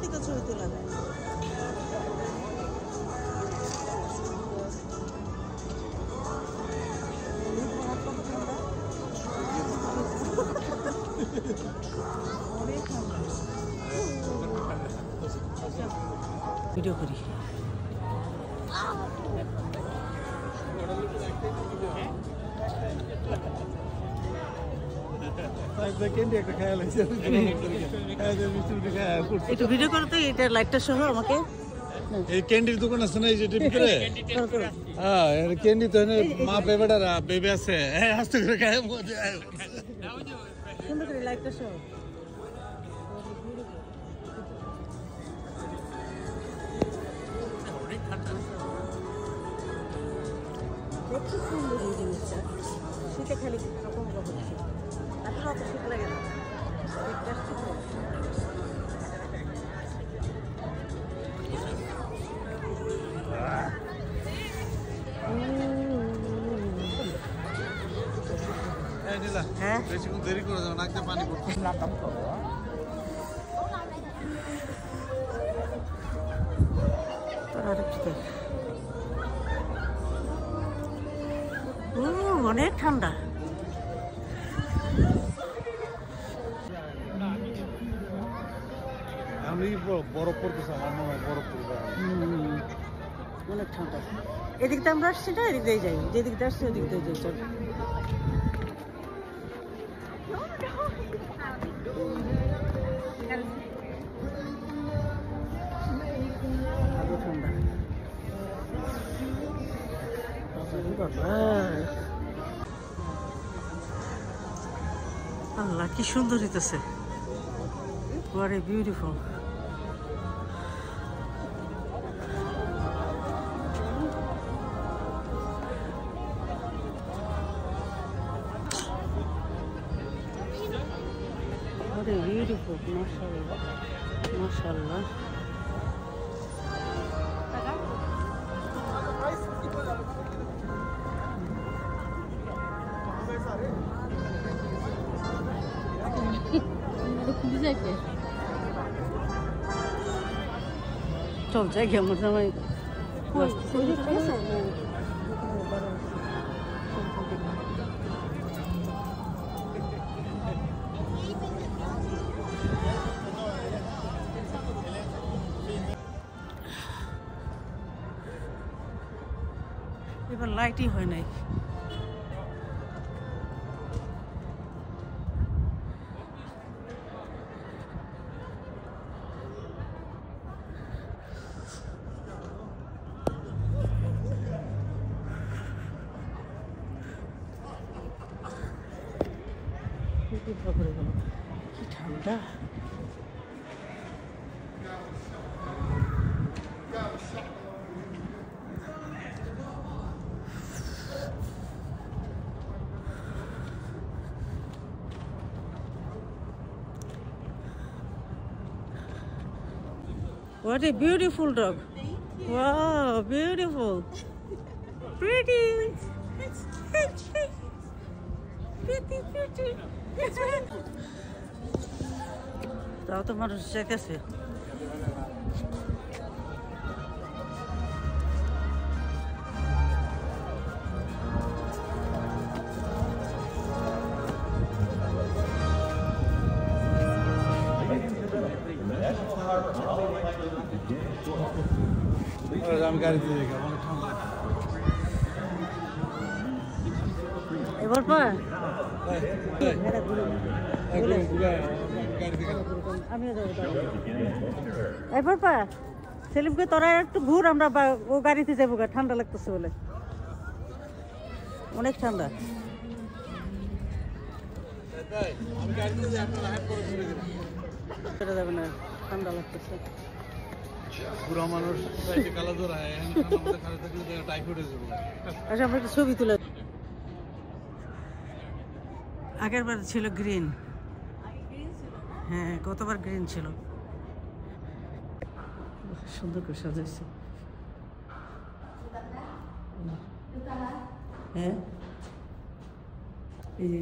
থেকে ছবি তোলা যায়। ভিডিও করি। একটু ভিডিও করতে এটা লাইটটা সহ আমাকে। এই ক্যান্ডির দোকান আছে না এই যে ভিতরে? হ্যাঁ ক্যান্ডি তো মা বেবেটারা বেবে আছে আস্তে করে খায় মজা আয় সুন্দর করে লাইটটা সহ। দেখতে সুন্দর এই জিনিসটা। শীতে খালি রকম হচ্ছে, এখন অত শীত লাগে না। হ্যাঁ বেশিক্ষণ দেরি করে যাও নাকতে পানি পড়ছে। অনেক ঠান্ডা। আমি বরফ পড়তেছে আমার মনে হয় বরফ পড়বে অনেক ঠান্ডা। এদিক দিয়ে আমরা আসছি না, এদিক দিয়ে যাই, যেদিক দিয়ে আসছি ওদিক দিয়ে যাই। চল আল্লাহ কি সুন্দর হইতেছে। What a beautiful. What a beautiful, mashallah. Mashallah. চল যাই গে আমার জামাই। এবার লাইটই হয় নাই। কি ঠান্ডা। What a beautiful dog. Wow, beautiful. Pretty. Pretty. তাও তো মানুষ দেখেছে। আমি গাড়িতে এবার পর এবার পা সেলিমকে তোরা একটু ঘুর, আমরা ও গাড়িতে যাবো, ঠান্ডা লাগতেছে বলে। অনেক ঠান্ডা। যাবে না, ঠান্ডা লাগতেছে। পুরা মানুষ কালা জ্বর হয়, আচ্ছা আমরা একটা ছবি তুলে। আগের বার ছিল গ্রিন। হ্যাঁ গতবার গ্রিন ছিল। সুন্দর করে সাজাইছে। হ্যাঁ এই